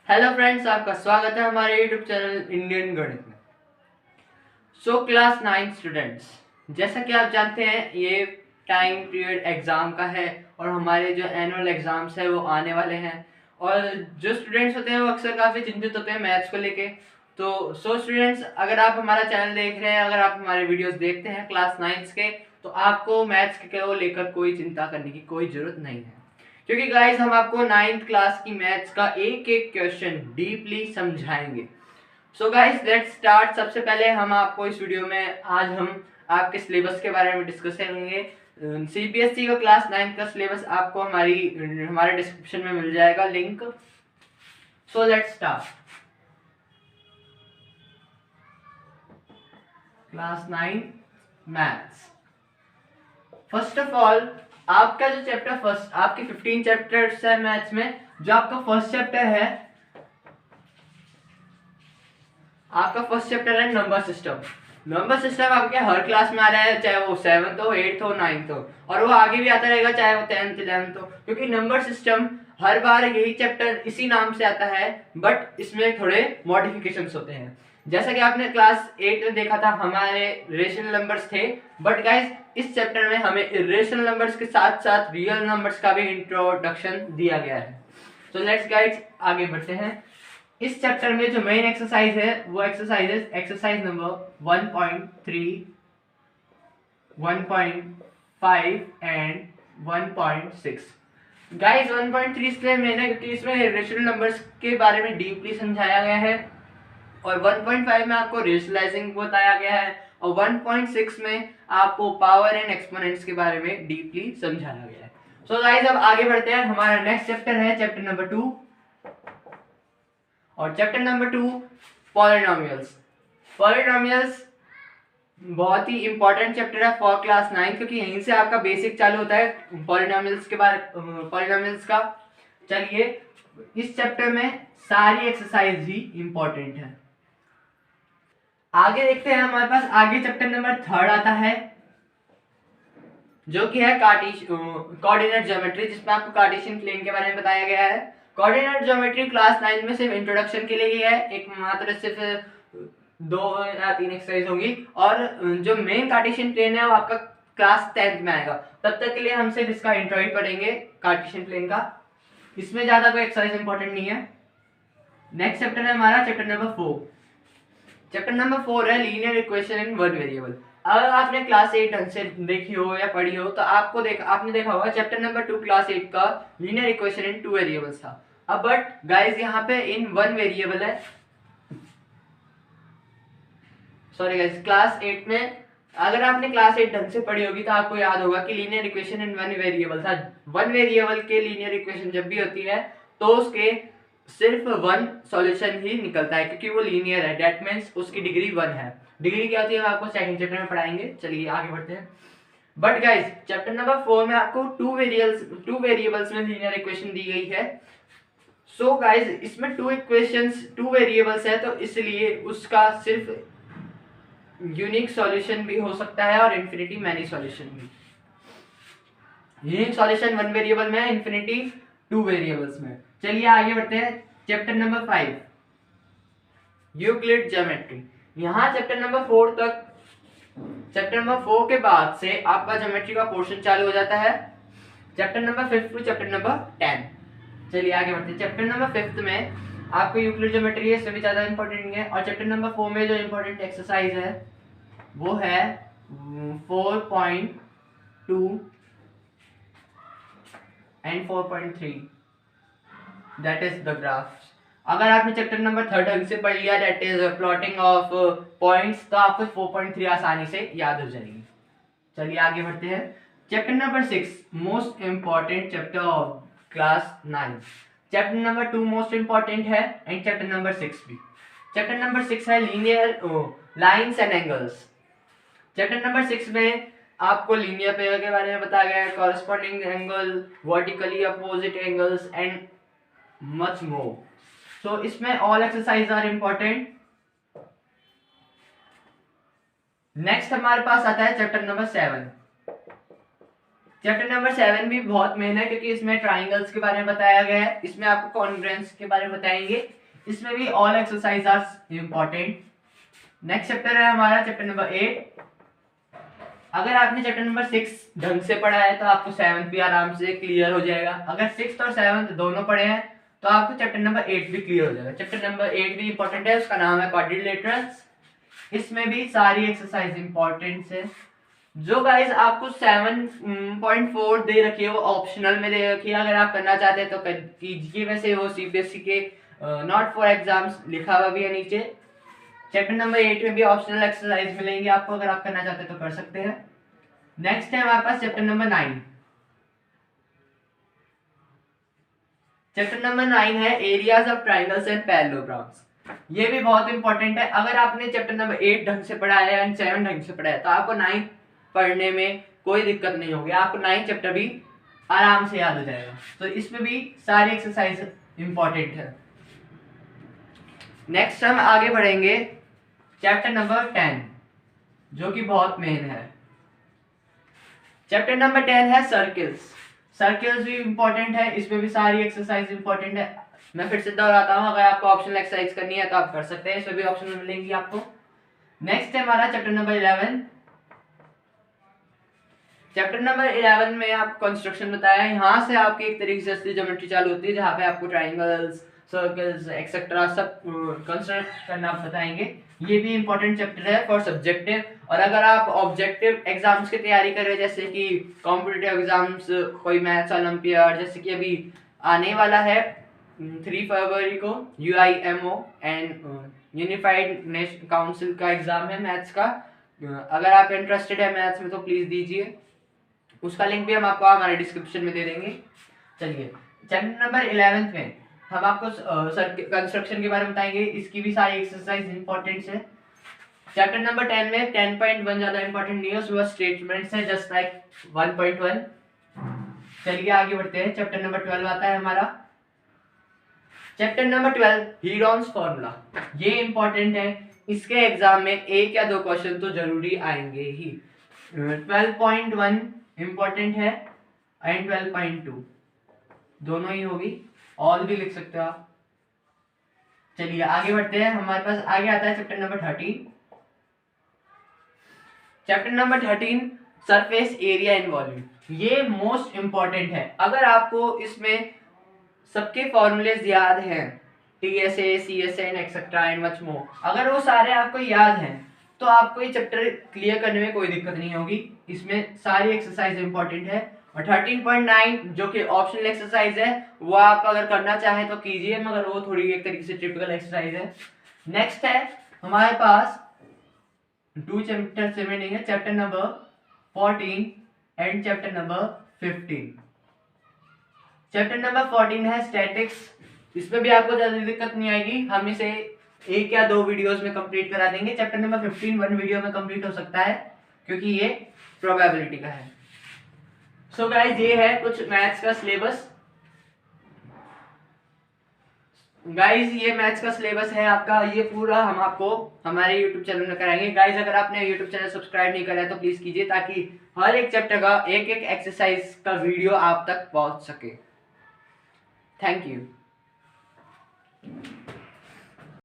Hello friends, आपका स्वागत है हमारे यूट्यूब चैनल इंडियन गणित में। क्लास 9 स्टूडेंट्स, जैसा कि आप जानते हैं ये टाइम पीरियड एग्ज़ाम का है और हमारे जो एनुअल एग्ज़ाम्स है वो आने वाले हैं। और जो स्टूडेंट्स होते हैं वो अक्सर काफ़ी चिंतित होते हैं मैथ्स को लेके। तो स्टूडेंट्स, अगर आप हमारा चैनल देख रहे हैं, अगर आप हमारे वीडियोस देखते हैं क्लास 9 के, तो आपको मैथ्स को लेकर कोई चिंता करने की कोई ज़रूरत नहीं है, क्योंकि गाइस हम आपको 9th क्लास की मैथ्स का एक एक क्वेश्चन डीपली समझाएंगे। So guys let's start. सबसे पहले हम आपको इस वीडियो में आज हम आपके सिलेबस के बारे में डिस्कस करेंगे। सीबीएसई का क्लास 9 का सिलेबस आपको हमारे डिस्क्रिप्शन में मिल जाएगा link. So let's start. Class 9 maths. First of all, आपका जो चैप्टर फर्स्ट, आपके 15 चैप्टर्स है मैथ्स में, जो आपका फर्स्ट चैप्टर है, आपका फर्स्ट चैप्टर है नंबर सिस्टम। नंबर सिस्टम आपके हर क्लास में आ रहा है, चाहे वो 7th हो, 8th हो, 9th हो, और वो आगे भी आता रहेगा, चाहे वो 10th 11th हो, क्योंकि नंबर सिस्टम हर बार यही चैप्टर इसी नाम से आता है, बट इसमें थोड़े मॉडिफिकेशंस होते हैं। जैसा कि आपने क्लास 8 में देखा था, हमारे रेशनल नंबर्स थे, बट गाइस इस चैप्टर में हमें इरेशनल नंबर्स के साथ साथ रियल नंबर्स का भी इंट्रोडक्शन दिया गया है। तो लेट्स गाइस आगे बढ़ते हैं। इस चैप्टर में जो मेन एक्सरसाइज है वो एक्सरसाइज नंबर 1.3, 1.5 एंड 1.6। गाइस 1.3 इसलिए मैंने, क्योंकि इसमें रेशनल नंबर्स के बारे में डीपली समझाया गया है, और 1.5 में आपको रेशनलाइजिंग बताया गया है, और 1.6 में आपको पावर एंड एक्सपोनेंट्स के बारे में डीपली समझाया गया है। सो गाइस अब आगे बढ़ते हैं। हमारा नेक्स्ट चैप्टर है चैप्टर नंबर 2, और चैप्टर नंबर 2 पॉलिनोमियल्स। पॉलिनोमियल्स बहुत ही इंपॉर्टेंट चैप्टर है फॉर क्लास 9, क्योंकि यहीं से आपका बेसिक चालू होता है पॉलिनोमियल्स के बारे पॉलिनोमियल्स का। चलिए, इस चैप्टर में सारी एक्सरसाइज ही इंपॉर्टेंट है। आगे देखते हैं, हमारे पास आगे चैप्टर नंबर 3 आता है, जो कि है कोऑर्डिनेट ज्योमेट्री, जिसमें आपको कार्टेशियन प्लेन के बारे में बताया गया है। कोऑर्डिनेट ज्योमेट्री क्लास 9 में सिर्फ इंट्रोडक्शन के लिए ही है, एक मात्र सिर्फ 2 या 3 एक्सरसाइज होंगी, और जो मेन कार्टेशियन प्लेन है वो आपका क्लास 10th में आएगा। तब तक के लिए हम सिर्फ इसका इंट्रो ही पढ़ेंगे कार्टेशियन प्लेन का, इसमें ज्यादा कोई एक्सरसाइज इंपॉर्टेंट नहीं है। नेक्स्ट चैप्टर है हमारा चैप्टर नंबर 4। चैप्टर नंबर 4 है linear equation in one variable. अगर आपने क्लास 8 ढंग से देखी हो या पढ़ी हो, तो आपने देखा होगा चैप्टर नंबर 2 क्लास 8 का लीनियर इक्वेशन इन 2 वेरिएबल्स था। अब बट गाइस यहाँ पे इन 1 वेरिएबल है। सॉरी गाइस, क्लास 8 में अगर आपने क्लास 8 ढंग से पढ़ी होगी तो आपको याद होगा कि लीनियर इक्वेशन इन 1 वेरिएबल था। 1 वेरिएबल के लीनियर इक्वेशन जब भी होती है तो उसके सिर्फ 1 सॉल्यूशन ही निकलता है, क्योंकि वो लीनियर है, दैट मींस उसकी डिग्री 1 है। डिग्री क्या होती है आपको सेकंड चैप्टर में पढ़ाएंगे। चलिए आगे बढ़ते हैं। बट गाइस चैप्टर नंबर 4 में आपको 2 वेरिएबल्स में लीनियर इक्वेशन दी गई है। सो गाइस इसमें 2 वेरिएबल्स है, तो इसलिए उसका सिर्फ यूनिक सॉल्यूशन भी हो सकता है और इन्फिनिटी मैनी सॉल्यूशन भी। यूनिक सॉल्यूशन 1 वेरिएबल में है, इन्फिनिटी 2 वेरिएबल्स में। चलिए आगे बढ़ते हैं। Chapter number 5 Euclid geometry. यहाँ चैप्टर नंबर 4 तक, चैप्टर नंबर 4 के बाद से आपका ज्योमेट्री का पोर्शन चालू हो जाता है, chapter number 5 to chapter number 10। चलिए आगे बढ़ते हैं। चैप्टर नंबर 5 में आपको यूक्लिड ज्योमेट्री है, इससे भी ज्यादा इंपॉर्टेंट नहीं है। और चैप्टर नंबर 4 में जो इंपॉर्टेंट एक्सरसाइज है वो है 4.2 and 4.3, that is the graphs. अगर आपने चैप्टर नंबर 3 ढंग से पढ़ लिया, that is plotting of points, तो आपको 4.3 आसानी से याद हो जाएगी। चलिए आगे बढ़ते हैं। Chapter number 6 most important chapter of class 9। Chapter number 2 most important है, एंड चैप्टर नंबर 6 भी। चैप्टर नंबर 6 है linear lines and angles. Chapter number 6 में आपको लीनियर पेयर के बारे में बताया गया है, corresponding angle, vertically opposite angles and much more. So इसमें all exercise are important. Next हमारे पास आता है चैप्टर नंबर 7। चैप्टर नंबर 7 भी बहुत मेन है, क्योंकि इसमें ट्राइंगल्स के बारे में बताया गया है। इसमें आपको कॉन्ग्रुएंस के बारे में बताएंगे इसमें भी all exercise are important. Next chapter है हमारा चैप्टर नंबर 8। अगर आपने चैप्टर नंबर 6 ढंग से पढ़ा है तो आपको 7th भी आराम से क्लियर हो जाएगा। अगर 6th और 7th दोनों पढ़े हैं तो आपको चैप्टर नंबर 8 भी क्लियर हो जाएगा। चैप्टर नंबर 8 भी इंपॉर्टेंट है, उसका नाम है क्वाड्रिलेटरल्स। इसमें भी सारी एक्सरसाइज इंपॉर्टेंट है। जो गाइस आपको 7.4 दे रखी है वो ऑप्शनल में दे रखी है, अगर आप करना चाहते हैं तो कीजिए। वैसे वो सीबीएसई के नॉट फॉर एग्जाम्स लिखा हुआ भी है नीचे। चैप्टर नंबर 8 में भी ऑप्शनल एक्सरसाइज मिलेंगे आपको, अगर आप करना चाहते हैं तो कर सकते हैं। नेक्स्ट है हमारे पास चैप्टर नंबर 9। चैप्टर नंबर 9 है areas of triangles and parallelograms. ये भी बहुत इंपॉर्टेंट है। अगर आपने चैप्टर नंबर 8 ढंग से पढ़ा है एंड 7 ढंग से पढ़ा है तो आपको 9 पढ़ने में कोई दिक्कत नहीं होगी, आपको 9 चैप्टर भी आराम से याद हो जाएगा। तो इसमें भी सारी एक्सरसाइज इंपॉर्टेंट है। नेक्स्ट हम आगे बढ़ेंगे चैप्टर नंबर 10, जो कि बहुत मेन है। चैप्टर नंबर 10 है सर्किल्स। सर्किल्स भी इंपॉर्टेंट है, इसमें भी सारी एक्सरसाइज इंपॉर्टेंट है। मैं फिर से दोहराता हूँ, अगर आपको ऑप्शनल एक्सरसाइज करनी है तो आप कर सकते हैं, इसमें भी ऑप्शनल मिलेंगी आपको। नेक्स्ट है हमारा चैप्टर नंबर 11। चैप्टर नंबर 11 में आप कंस्ट्रक्शन बताया है। यहाँ से आपकी एक तरीके से असली ज्योमेट्री चालू होती है, जहाँ पे आपको ट्राइंगल्स, सर्कल्स एक्सेट्रा सब कंस्ट्रक्ट करना बताएंगे। ये भी इंपॉर्टेंट चैप्टर है फॉर सब्जेक्टिव। और अगर आप ऑब्जेक्टिव एग्जाम्स की तैयारी कर रहे हैं, जैसे कि कॉम्पिटिटिव एग्जाम्स, कोई मैथ्स ओलंपियाड, जैसे कि अभी आने वाला है 3 फरवरी को UIMO and unified national council का एग्जाम है मैथ्स का। अगर आप इंटरेस्टेड है मैथ्स में तो प्लीज दीजिए, उसका लिंक भी हम आपको हमारे डिस्क्रिप्शन में दे देंगे। चलिए चैप्टर नंबर 11 में हम आपको कंस्ट्रक्शन के बारे में बताएंगे, इसकी भी सारी एक्सरसाइज इंपॉर्टेंट है। चैप्टर नंबर 10 में 10.1 ज्यादा इंपॉर्टेंट नहीं है, उसमें स्टेटमेंट्स है जस्ट लाइक 1.1। चलिए आगे बढ़ते हैं। चैप्टर नंबर 12 आता है हमारा। Chapter number 12 Heron's formula. ये इंपॉर्टेंट है, इसके एग्जाम में एक या दो क्वेश्चन तो जरूरी आएंगे ही। 12.1 इंपॉर्टेंट है एंड 12.2 दोनों ही होगी, ऑल भी लिख सकते हो आप। चलिए आगे बढ़ते हैं। हमारे पास आगे आता है chapter number 13। Chapter number 13 surface area and volume. ये मोस्ट इंपॉर्टेंट है। अगर आपको इसमें सबके फॉर्मूलेज याद हैं, TSA, CSA and etcetera and much मोर, अगर वो सारे आपको याद हैं तो आपको ये चैप्टर क्लियर करने में कोई दिक्कत नहीं होगी। इसमें सारी एक्सरसाइज इंपॉर्टेंट है। और 13.9 जो कि ऑप्शनल एक्सरसाइज है, वो आप अगर करना चाहें तो कीजिए, मगर वो थोड़ी एक तरीके से टिपिकल एक्सरसाइज है। नेक्स्ट है हमारे पास 2 चैप्टर रिमेनिंग है, chapter number 14 and chapter number 15। Chapter number 14 है स्टैटिक्स। इसमें भी आपको ज्यादा दिक्कत नहीं आएगी, हम इसे 1 या 2 वीडियोस में कंप्लीट करा देंगे। चैप्टर नंबर 15 1 वीडियो में कंप्लीट हो सकता है, क्योंकि ये प्रोबेबिलिटी का है। सो गाइस ये है कुछ मैथ्स का सिलेबस। गाइस ये मैथ्स का सिलेबस है आपका, ये पूरा हम आपको हमारे YouTube चैनल में कराएंगे। गाइस अगर आपने YouTube चैनल सब्सक्राइब नहीं करा है तो प्लीज कीजिए, ताकि हर एक चैप्टर का एक एक एक्सरसाइज का वीडियो आप तक पहुंच सके। Thank you.